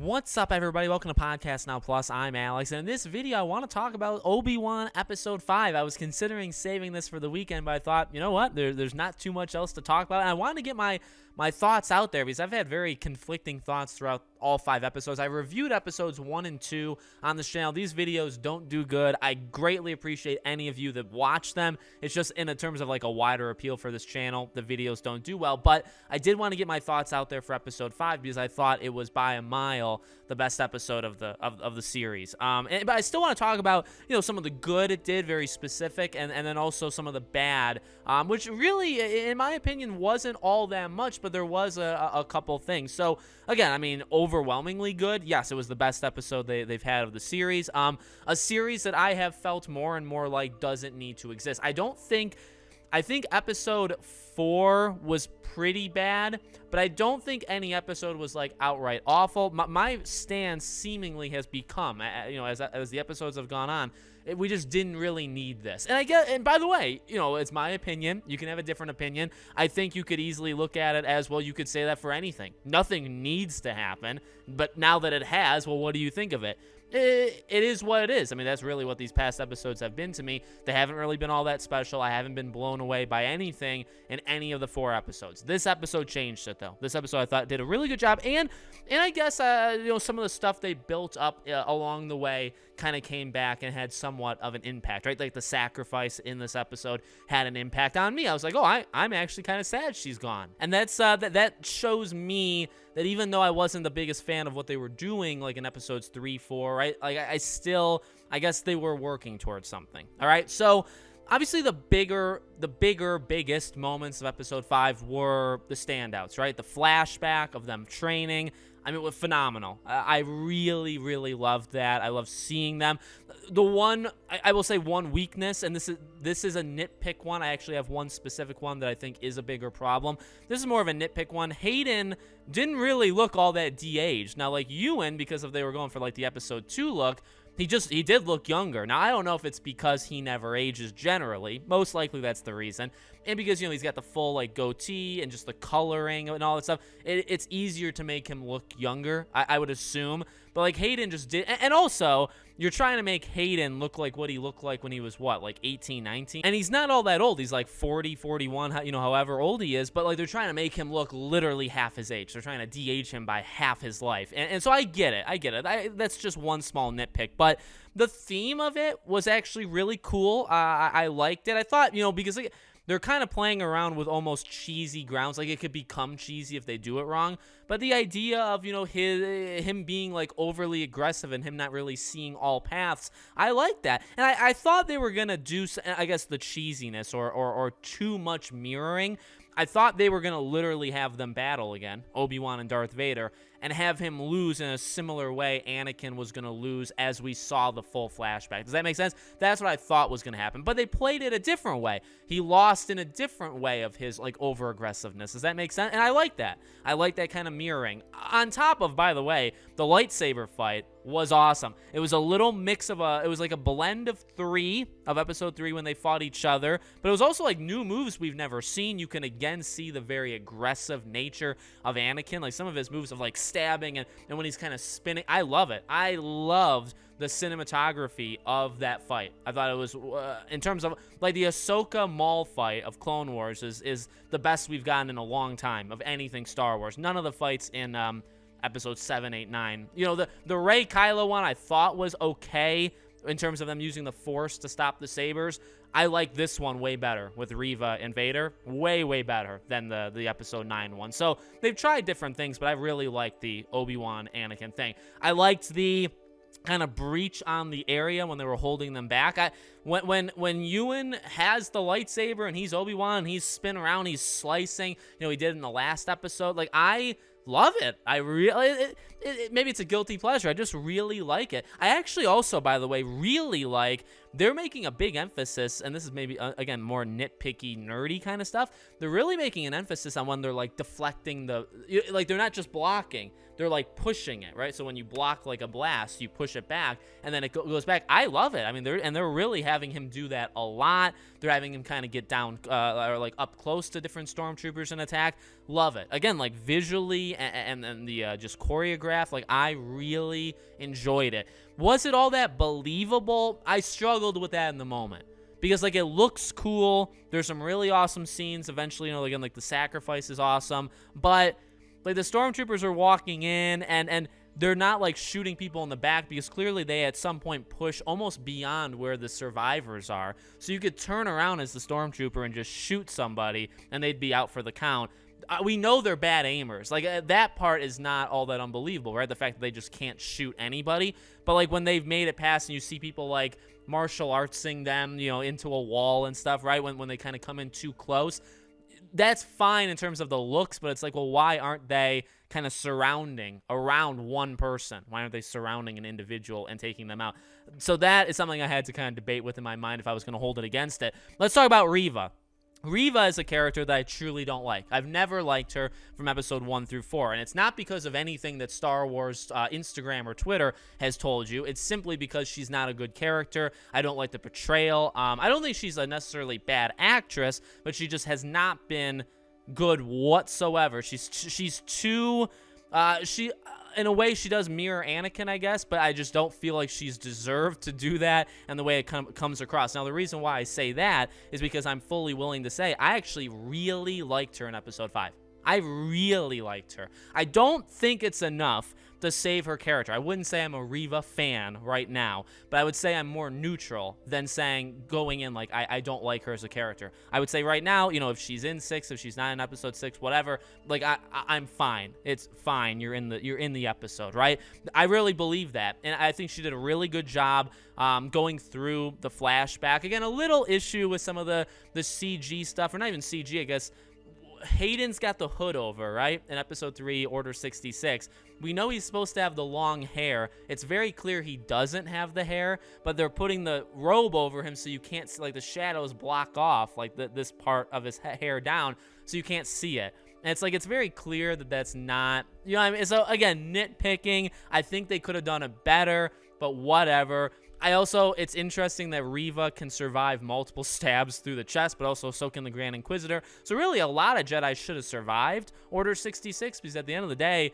What's up, everybody? Welcome to Podcast Now Plus. I'm Alex, and in this video, I want to talk about Obi-Wan Episode 5. I was considering saving this for the weekend, but I thought, you know what? There's not too much else to talk about, and I wanted to get my thoughts out there because I've had very conflicting thoughts throughout all 5 episodes. I reviewed episodes 1 and 2 on this channel. These videos don't do good. I greatly appreciate any of you that watch them. It's just in terms of like a wider appeal for this channel, the videos don't do well, but I did want to get my thoughts out there for episode 5 because I thought it was by a mile the best episode of the series. But I still want to talk about, you know, some of the good it did, very specific, and then also some of the bad, which really, in my opinion, wasn't all that much, but there was a couple things. So again, I mean, overwhelmingly good. Yes, it was the best episode they've had of the series. A series that I have felt more and more like doesn't need to exist. I think episode 4 was pretty bad, but I don't think any episode was like outright awful. My stance seemingly has become, you know, as the episodes have gone on, we just didn't really need this. And by the way, you know, it's my opinion. You can have a different opinion. I think you could easily look at it as, well, you could say that for anything. Nothing needs to happen, but now that it has, well, what do you think of it? It is what it is. I mean, that's really what these past episodes have been to me. They haven't really been all that special. I haven't been blown away by anything in any of the 4 episodes. This episode changed it, though. This episode, I thought, did a really good job. And I guess, you know, some of the stuff they built up along the way kind of came back and had somewhat of an impact, right? Like the sacrifice in this episode had an impact on me. I was like, oh, I'm actually kind of sad she's gone. And that's that shows me that even though I wasn't the biggest fan of what they were doing, like in episodes 3, 4, right? Like I guess they were working towards something. All right. So obviously the biggest moments of episode 5 were the standouts, right? The flashback of them training. I mean, it was phenomenal. I really, really loved that. I love seeing them. The one, I will say one weakness, and this is a nitpick one. I actually have one specific one that I think is a bigger problem. This is more of a nitpick one. Hayden didn't really look all that de-aged. Now, like Ewan, because they were going for like the episode 2 look, he did look younger. Now, I don't know if it's because he never ages generally. Most likely that's the reason. And because, you know, he's got the full, like, goatee and just the coloring and all that stuff. It's easier to make him look younger, I would assume. But, like, Hayden just did. And also, you're trying to make Hayden look like what he looked like when he was, what, like 18, 19? And he's not all that old. He's like 40, 41, you know, however old he is. But, like, they're trying to make him look literally half his age. They're trying to de-age him by half his life. And so I get it. That's just one small nitpick. But the theme of it was actually really cool. I liked it. I thought, you know, because they're kind of playing around with almost cheesy grounds. Like, it could become cheesy if they do it wrong. But the idea of, you know, him being, like, overly aggressive and him not really seeing all paths, I like that. And I thought they were going to do, I guess, the cheesiness or too much mirroring. I thought they were going to literally have them battle again, Obi-Wan and Darth Vader, and have him lose in a similar way Anakin was going to lose as we saw the full flashback. Does that make sense? That's what I thought was going to happen. But they played it a different way. He lost in a different way of his, like, over-aggressiveness. Does that make sense? And I like that. I like that kind of mirroring. On top of, by the way, the lightsaber fight was awesome. It was a little mix of it was like a blend of episode 3 when they fought each other, but it was also like new moves we've never seen. You can again see the very aggressive nature of Anakin, like some of his moves of like stabbing and when he's kind of spinning. I love it. I loved the cinematography of that fight. I thought it was, in terms of like the Ahsoka Maul fight of Clone Wars is the best we've gotten in a long time of anything Star Wars. None of the fights in episodes 7, 8, 9. You know, the Rey Kylo one I thought was okay in terms of them using the Force to stop the sabers. I like this one way better with Reva and Vader. Way better than the episode 9 one. So they've tried different things, but I really liked the Obi-Wan Anakin thing. I liked the kind of breach on the area when they were holding them back. When Ewan has the lightsaber and he's Obi-Wan and he's spinning around, he's slicing, you know, he did in the last episode. Like, I love it. I really, maybe it's a guilty pleasure. I just really like it. I actually also, by the way, really like they're making a big emphasis, and this is maybe, again, more nitpicky, nerdy kind of stuff. They're really making an emphasis on when they're like deflecting like they're not just blocking, they're like pushing it, right? So when you block like a blast, you push it back, and then it goes back. I love it. I mean, they're really having him do that a lot. They're having him kind of get down or like up close to different stormtroopers and attack. Love it. Again, like visually and the just choreographed, like I really enjoyed it. Was it all that believable? I struggled with that in the moment. Because, like, it looks cool. There's some really awesome scenes. Eventually, you know, again, like, the sacrifice is awesome. But, like, the stormtroopers are walking in, and they're not, like, shooting people in the back because clearly they, at some point, push almost beyond where the survivors are. So you could turn around as the stormtrooper and just shoot somebody, and they'd be out for the count. We know they're bad aimers. Like, that part is not all that unbelievable, right? The fact that they just can't shoot anybody. But, like, when they've made it past and you see people, like, martial artsing them, you know, into a wall and stuff, right? When they kind of come in too close, that's fine in terms of the looks, but it's like, well, why aren't they kind of surrounding around one person? Why aren't they surrounding an individual and taking them out? So that is something I had to kind of debate with in my mind if I was going to hold it against it. Let's talk about Reva. Reva is a character that I truly don't like. I've never liked her from episode 1 through 4, and it's not because of anything that Star Wars Instagram or Twitter has told you. It's simply because she's not a good character. I don't like the portrayal. I don't think she's a necessarily bad actress, but she just has not been good whatsoever. She's too... in a way, she does mirror Anakin, I guess, but I just don't feel like she's deserved to do that and the way it comes across. Now, the reason why I say that is because I'm fully willing to say I actually really liked her in episode 5. I really liked her. I don't think it's enough to save her character. I wouldn't say I'm a Reva fan right now, but I would say I'm more neutral than saying going in like I don't like her as a character. I would say right now, you know, if she's in 6, if she's not in episode 6, whatever, like I'm fine. It's fine. You're in the episode, right? I really believe that, and I think she did a really good job going through the flashback. Again, a little issue with some of the CG stuff, or not even CG, I guess. Hayden's got the hood over, right? In episode 3, Order 66. We know he's supposed to have the long hair. It's very clear he doesn't have the hair, but they're putting the robe over him so you can't see, like the shadows block off like this part of his hair down so you can't see it. And it's like, it's very clear that that's not, you know what I mean? So again, nitpicking. I think they could have done it better, but whatever. It's interesting that Reva can survive multiple stabs through the chest, but also so can the Grand Inquisitor. So really, a lot of Jedi should have survived Order 66, because at the end of the day,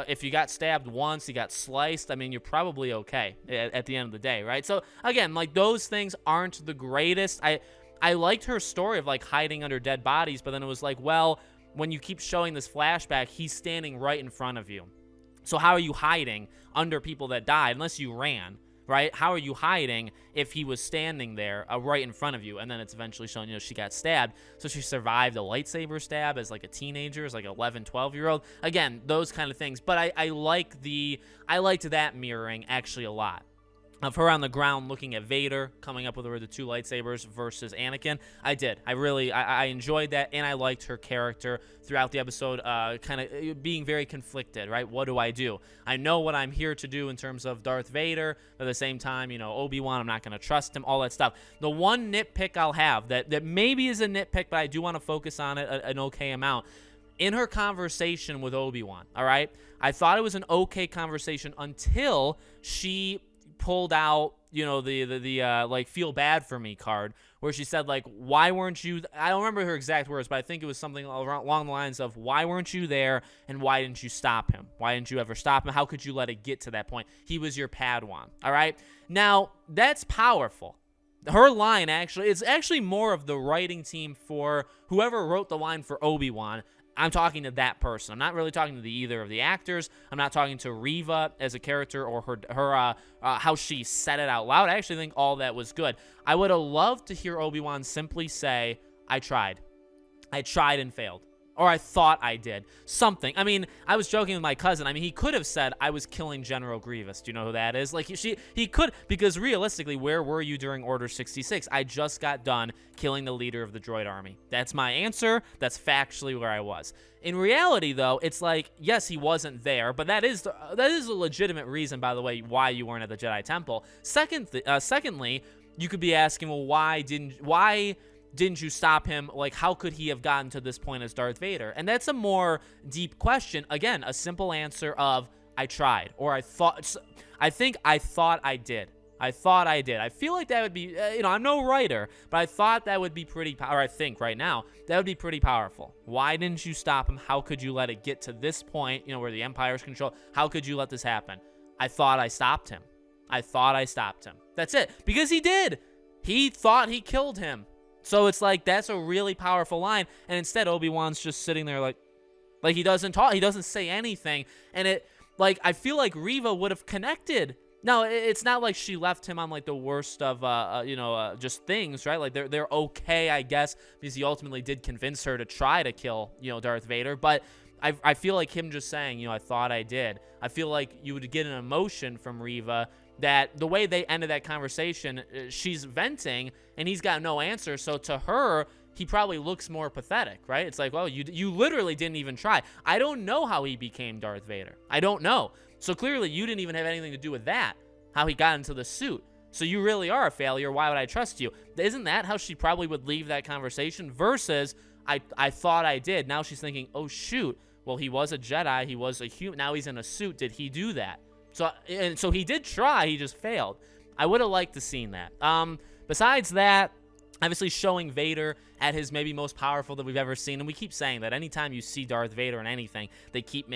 if you got stabbed once, you got sliced, I mean, you're probably okay at the end of the day, right? So again, like, those things aren't the greatest. I liked her story of, like, hiding under dead bodies, but then it was like, well, when you keep showing this flashback, he's standing right in front of you. So how are you hiding under people that died, unless you ran? Right? How are you hiding if he was standing there right in front of you? And then it's eventually shown, you know, she got stabbed. So she survived a lightsaber stab as like a teenager, as like an 11, 12-year-old. Again, those kind of things. But I liked that mirroring actually a lot. Of her on the ground looking at Vader, coming up with her the 2 lightsabers versus Anakin. I enjoyed that, and I liked her character throughout the episode, kind of being very conflicted, right? What do? I know what I'm here to do in terms of Darth Vader, but at the same time, you know, Obi-Wan, I'm not going to trust him, all that stuff. The one nitpick I'll have that maybe is a nitpick, but I do want to focus on it an okay amount. In her conversation with Obi-Wan, all right? I thought it was an okay conversation until she pulled out, you know, the like, feel bad for me card, where she said, like, why weren't you, I don't remember her exact words, but I think it was something along the lines of, why weren't you there, and why didn't you stop him? Why didn't you ever stop him? How could you let it get to that point? He was your Padawan, all right? Now, that's powerful. Her line, actually, it's actually more of the writing team for whoever wrote the line for Obi-Wan. I'm talking to that person. I'm not really talking to either of the actors. I'm not talking to Reva as a character or her how she said it out loud. I actually think all that was good. I would have loved to hear Obi-Wan simply say, I tried. I tried and failed. Or I thought I did. Something. I mean, I was joking with my cousin. I mean, he could have said, I was killing General Grievous. Do you know who that is? Like, he could, because realistically, where were you during Order 66? I just got done killing the leader of the droid army. That's my answer. That's factually where I was. In reality, though, it's like, yes, he wasn't there, but that is a legitimate reason, by the way, why you weren't at the Jedi Temple. Secondly, you could be asking, well, why didn't you stop him? Like, how could he have gotten to this point as Darth Vader? And that's a more deep question. Again, a simple answer of, I tried, or I thought I did. I thought I did. I feel like that would be, I'm no writer, but I thought that would be pretty, or I think right now, that would be pretty powerful. Why didn't you stop him? How could you let it get to this point, where the Empire's control? How could you let this happen? I thought I stopped him. I thought I stopped him. That's it. Because he did. He thought he killed him. So it's like, that's a really powerful line. And instead, Obi-Wan's just sitting there like he doesn't talk. He doesn't say anything. And I feel like Reva would have connected. No, it's not like she left him on like the worst of, just things, right? Like they're okay, I guess, because he ultimately did convince her to try to kill, Darth Vader. But I feel like him just saying, I thought I did. I feel like you would get an emotion from Reva that the way they ended that conversation, she's venting and he's got no answer. So to her, he probably looks more pathetic, right? It's like, well, you literally didn't even try. I don't know how he became Darth Vader. I don't know. So clearly you didn't even have anything to do with that, how he got into the suit. So you really are a failure. Why would I trust you? Isn't that how she probably would leave that conversation? Versus, I thought I did. Now she's thinking, oh, shoot. Well, he was a Jedi. He was a human. Now he's in a suit. Did he do that? So he did try. He just failed. I would have liked to seen that. Besides that, obviously showing Vader at his maybe most powerful that we've ever seen. And we keep saying that anytime you see Darth Vader in anything, they keep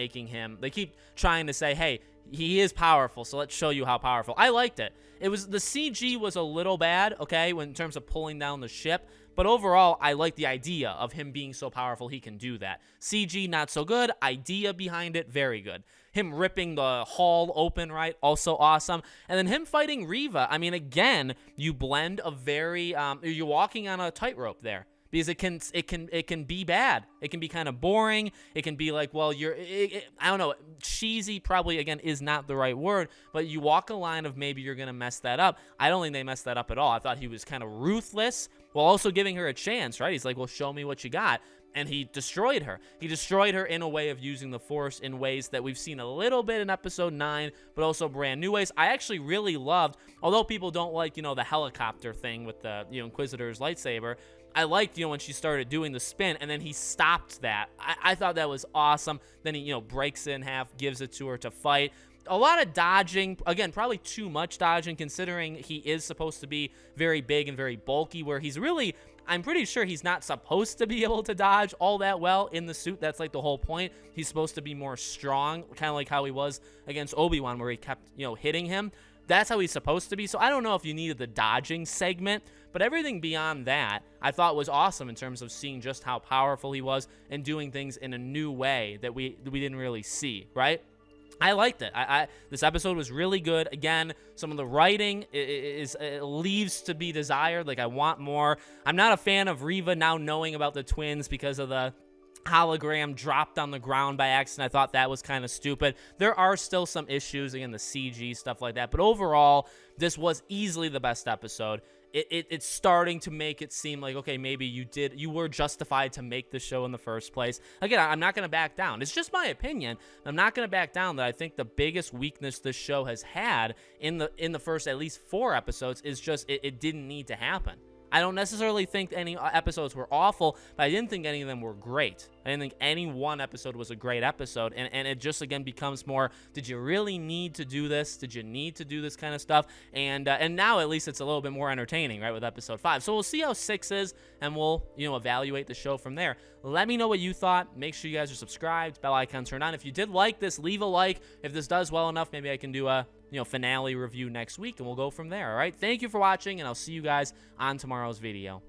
trying to say, hey, he is powerful, so let's show you how powerful. I liked it. The CG was a little bad, okay, in terms of pulling down the ship. But overall, I like the idea of him being so powerful he can do that. CG, not so good. Idea behind it, very good. Him ripping the hull open, right? Also awesome. And then him fighting Reva. I mean, again, you blend a very, you're walking on a tightrope there. Because it can be bad. It can be kind of boring. It can be like, well, I don't know, cheesy probably, again, is not the right word, but you walk a line of maybe you're going to mess that up. I don't think they messed that up at all. I thought he was kind of ruthless while also giving her a chance, right? He's like, well, show me what you got. And he destroyed her. He destroyed her in a way of using the Force in ways that we've seen a little bit in Episode 9, but also brand new ways. I actually really loved, although people don't like, the helicopter thing with the, Inquisitor's lightsaber, I liked, when she started doing the spin, and then he stopped that. I thought that was awesome. Then he, breaks it in half, gives it to her to fight. A lot of dodging. Again, probably too much dodging, considering he is supposed to be very big and very bulky, where he's really, I'm pretty sure he's not supposed to be able to dodge all that well in the suit. That's like the whole point. He's supposed to be more strong, kind of like how he was against Obi-Wan, where he kept, hitting him. That's how he's supposed to be. So I don't know if you needed the dodging segment, but everything beyond that I thought was awesome in terms of seeing just how powerful he was and doing things in a new way that we didn't really see, right? I liked it. This episode was really good. Again, some of the writing leaves to be desired. Like, I want more. I'm not a fan of Reva now knowing about the twins because of the hologram dropped on the ground by accident. I thought that was kind of stupid. There are still some issues, again, the CG, stuff like that. But overall, this was easily the best episode. It's starting to make it seem like, okay, maybe you were justified to make the show in the first place. Again, I'm not going to back down. It's just my opinion. I'm not going to back down that I think the biggest weakness this show has had in the first at least 4 episodes is just it didn't need to happen. I don't necessarily think any episodes were awful, but I didn't think any of them were great. I didn't think any one episode was a great episode, and it just, again, becomes more, did you really need to do this? Did you need to do this kind of stuff? And now, at least, it's a little bit more entertaining, right, with episode 5. So we'll see how 6 is, and we'll, evaluate the show from there. Let me know what you thought. Make sure you guys are subscribed, bell icon turned on. If you did like this, leave a like. If this does well enough, maybe I can do a finale review next week, and we'll go from there. All right, thank you for watching, and I'll see you guys on tomorrow's video.